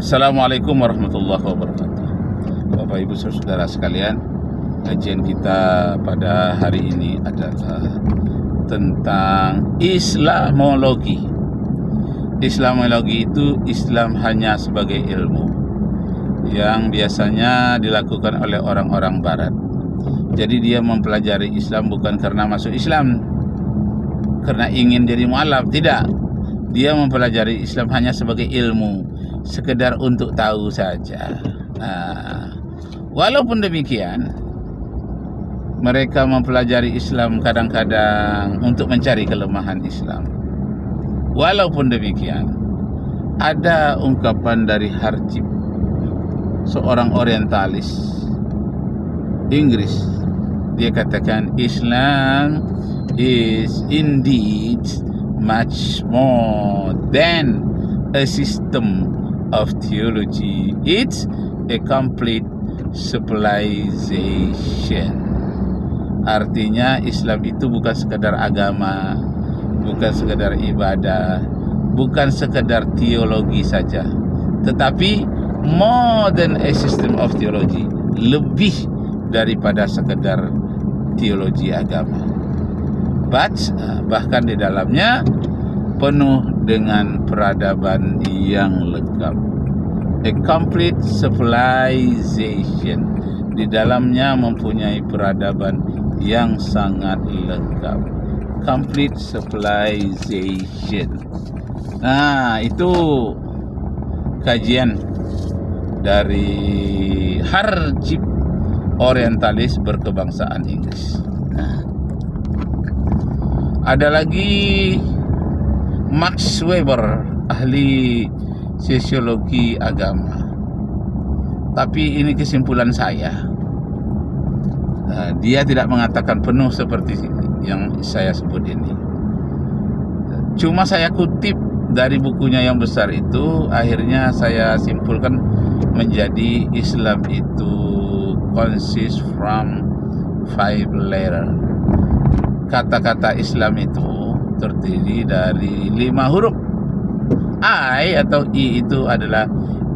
Assalamualaikum warahmatullahi wabarakatuh. Bapak Ibu Saudara sekalian, kajian kita pada hari ini adalah tentang Islamologi. Islamologi itu Islam hanya sebagai ilmu yang biasanya dilakukan oleh orang-orang barat. Jadi dia mempelajari Islam bukan karena masuk Islam, karena ingin jadi mualaf, tidak. Dia mempelajari Islam hanya sebagai ilmu, sekedar untuk tahu saja. Nah, walaupun demikian, mereka mempelajari Islam kadang-kadang untuk mencari kelemahan Islam. Walaupun demikian, ada ungkapan dari Harjib, seorang orientalis Inggris. Dia katakan Islam is indeed much more than a system of theology. It's a complete civilization. Artinya Islam itu bukan sekadar agama, bukan sekadar ibadah, bukan sekadar teologi saja, tetapi more than a system of theology, lebih daripada sekadar teologi agama. Bahkan di dalamnya penuh dengan peradaban yang lengkap. A complete civilization. Di dalamnya mempunyai peradaban yang sangat lengkap. Complete civilization. Nah, itu kajian dari Harjib, orientalis berkebangsaan Inggris. Nah, ada lagi Max Weber, ahli sosiologi agama. Tapi ini kesimpulan saya. Dia tidak mengatakan penuh seperti yang saya sebut ini. Cuma saya kutip dari bukunya yang besar itu, akhirnya saya simpulkan menjadi Islam itu consists from 5 letters. Kata-kata Islam itu terdiri dari 5 huruf. I atau I itu adalah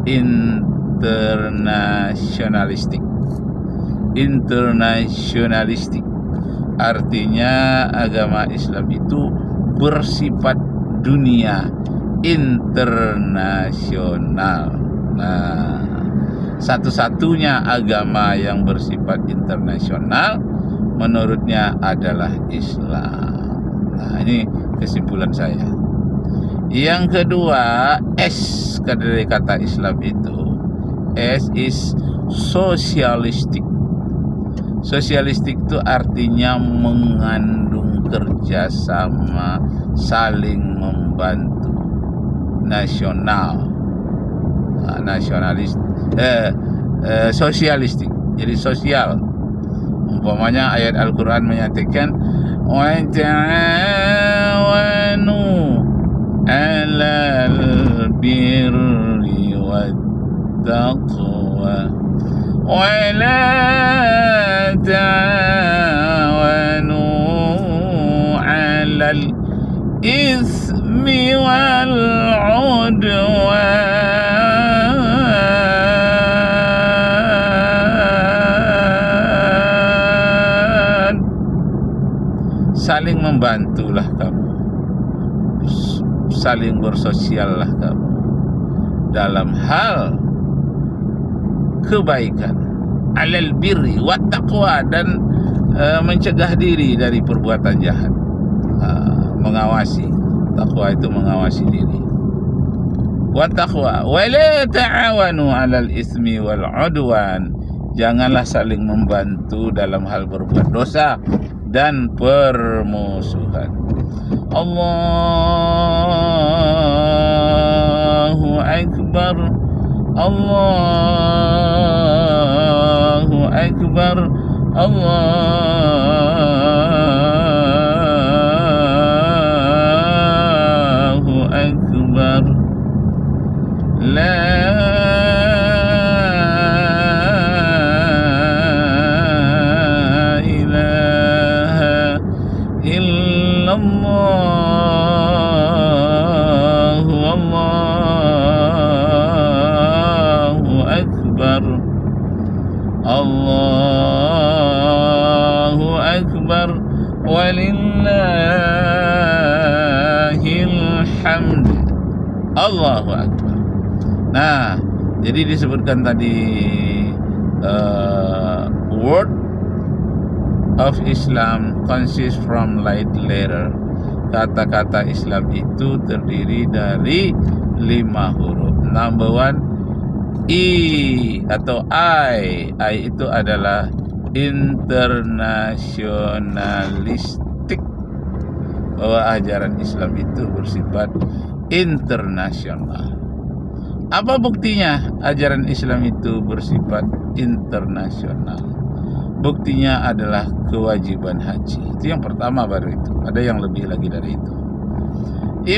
internationalistic. Internationalistic artinya agama Islam itu bersifat dunia, internasional. Nah, satu-satunya agama yang bersifat internasional menurutnya adalah Islam. Nah, ini kesimpulan saya. Yang kedua, S dari kata Islam itu, S is socialistic. Sosialistik itu artinya mengandung kerjasama, saling membantu. Nasional, nasionalis, sosialistik. Jadi sosial. Umpamanya ayat Al-Quran menyatakan wa ta'awanu 'alal birri wat taqwa wa la ta'awanu 'alal ismi wal 'udwan. Saling membantulah kamu, saling bersosiallah kamu dalam hal kebaikan, alal birri wat taqwa, dan mencegah diri dari perbuatan jahat. Mengawasi, takwa itu mengawasi diri. Wat taqwa wa la ta'awanu 'alal ismi wal 'udwan. Janganlah saling membantu dalam hal berbuat dosa dan permusuhan. Allahu Akbar, Allahu Akbar, Allahu Akbar. La illallah, wallahu Allahu Akbar. Nah, jadi disebutkan tadi word of Islam consists from light letter. Kata-kata Islam itu terdiri dari 5 huruf. Number one, I atau I. I itu adalah internasionalistik, bahwa ajaran Islam itu bersifat internasional. Apa buktinya ajaran Islam itu bersifat internasional? Buktinya adalah kewajiban haji. Itu yang pertama, baru itu. Ada yang lebih lagi dari itu.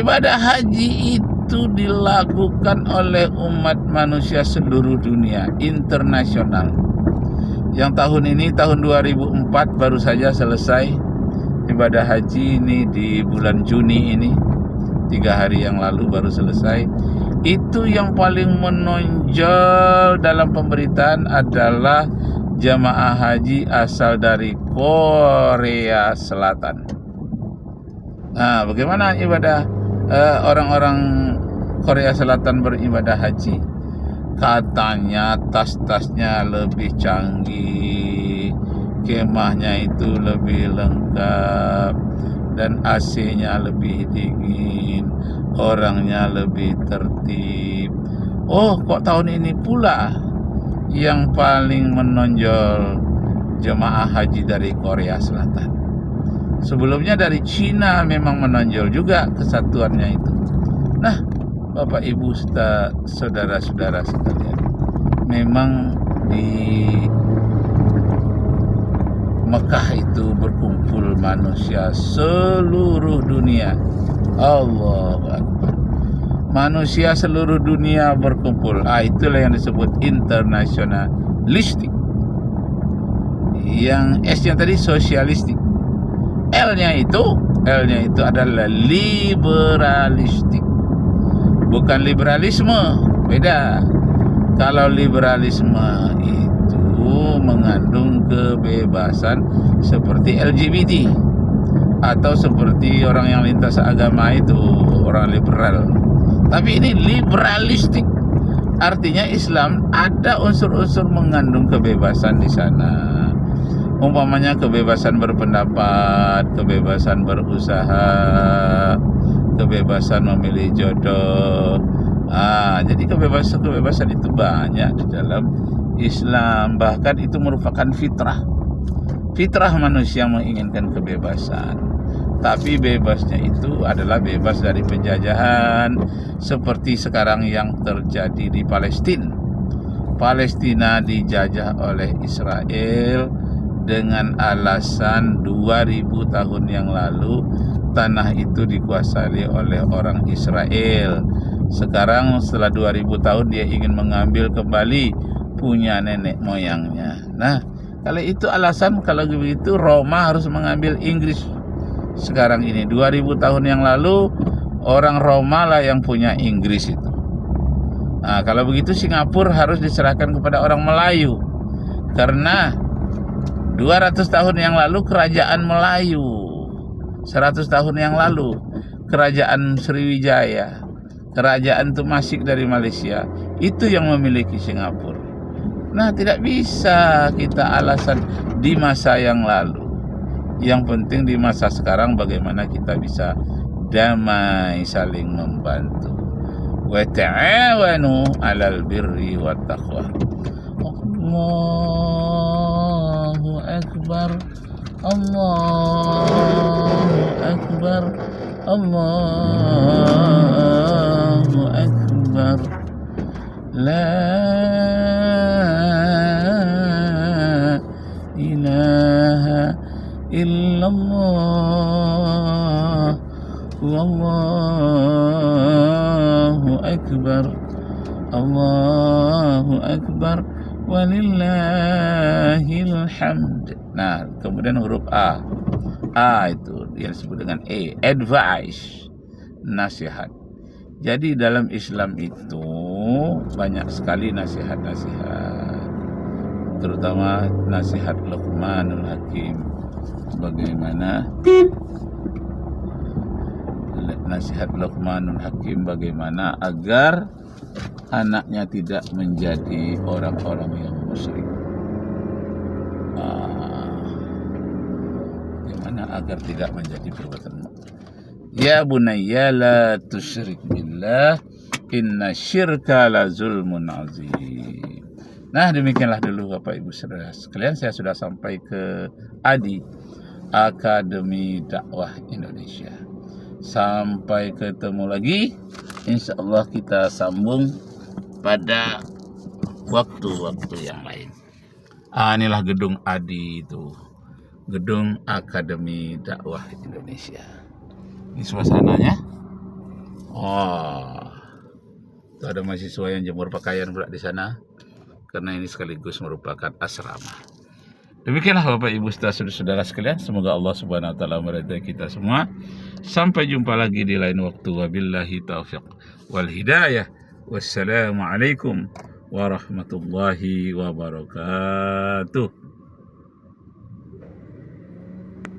Ibadah haji itu dilakukan oleh umat manusia seluruh dunia, internasional. Yang tahun ini, tahun 2004 baru saja selesai ibadah haji ini di bulan Juni ini. 3 hari yang lalu baru selesai. Itu yang paling menonjol dalam pemberitaan adalah jamaah haji asal dari Korea Selatan. Nah, bagaimana ibadah orang-orang Korea Selatan beribadah haji? Katanya tas-tasnya lebih canggih, kemahnya itu lebih lengkap, dan AC-nya lebih dingin, orangnya lebih tertib. Oh, kok tahun ini pula yang paling menonjol jemaah haji dari Korea Selatan? Sebelumnya dari Cina memang menonjol juga kesatuannya itu. Nah, Bapak Ibu saudara-saudara sekalian, memang di Mekah itu berkumpul manusia seluruh dunia. Allahu Akbar. Manusia seluruh dunia berkumpul. Itulah yang disebut internasionalistik. Yang S-nya tadi sosialistik. L-nya itu adalah liberalistik. Bukan liberalisme, beda. Kalau liberalisme itu mengandung kebebasan seperti LGBT atau seperti orang yang lintas agama itu, orang liberal. Tapi ini liberalistik, artinya Islam ada unsur-unsur mengandung kebebasan di sana. Umpamanya kebebasan berpendapat, kebebasan berusaha, kebebasan memilih jodoh. Jadi kebebasan itu banyak di dalam Islam. Bahkan itu merupakan fitrah. Fitrah manusia menginginkan kebebasan. Tapi bebasnya itu adalah bebas dari penjajahan, seperti sekarang yang terjadi di Palestina. Palestina dijajah oleh Israel dengan alasan 2000 tahun yang lalu tanah itu dikuasai oleh orang Israel. Sekarang setelah 2000 tahun dia ingin mengambil kembali punya nenek moyangnya. Nah, kalau itu alasan, kalau begitu Roma harus mengambil Inggris. Sekarang ini 2000 tahun yang lalu orang Roma lah yang punya Inggris itu. Nah, kalau begitu Singapura harus diserahkan kepada orang Melayu. Karena 200 tahun yang lalu kerajaan Melayu, 100 tahun yang lalu kerajaan Sriwijaya, kerajaan Tumasik dari Malaysia, itu yang memiliki Singapura. Nah, tidak bisa kita alasan di masa yang lalu. Yang penting di masa sekarang bagaimana kita bisa damai, saling membantu. Wa ta'awanu 'alal birri wat taqwa. Allahu Akbar, Allahu Akbar, Allahu Akbar. La ilaha illallah, wallahu akbar, Allahu akbar, walillahil hamd. Nah, kemudian huruf A. A itu yang disebut dengan advice, nasihat. Jadi dalam Islam itu banyak sekali nasihat-nasihat, terutama nasihat Luqmanul Hakim. Bagaimana nasihat Luqmanul Hakim bagaimana agar anaknya tidak menjadi orang-orang yang musyrik. Bagaimana agar tidak menjadi perbuatan. Ya bunayya la tusyrik billah inna syirka la zulmun azim. Nah, demikianlah dulu Bapak Ibu Saudara sekalian, saya sudah sampai ke ADI, Akademi Dakwah Indonesia. Sampai ketemu lagi, insya Allah kita sambung pada waktu-waktu yang lain. Inilah gedung ADI itu, gedung Akademi Dakwah Indonesia. Ini suasananya. Itu ada mahasiswa yang jemur pakaian pula di sana, karena ini sekaligus merupakan asrama. Demikianlah Bapak Ibu saudara sekalian, semoga Allah Subhanahu wa taala meridai kita semua. Sampai jumpa lagi di lain waktu. Wabillahi taufiq wal hidayah. Wassalamualaikum warahmatullahi wabarakatuh.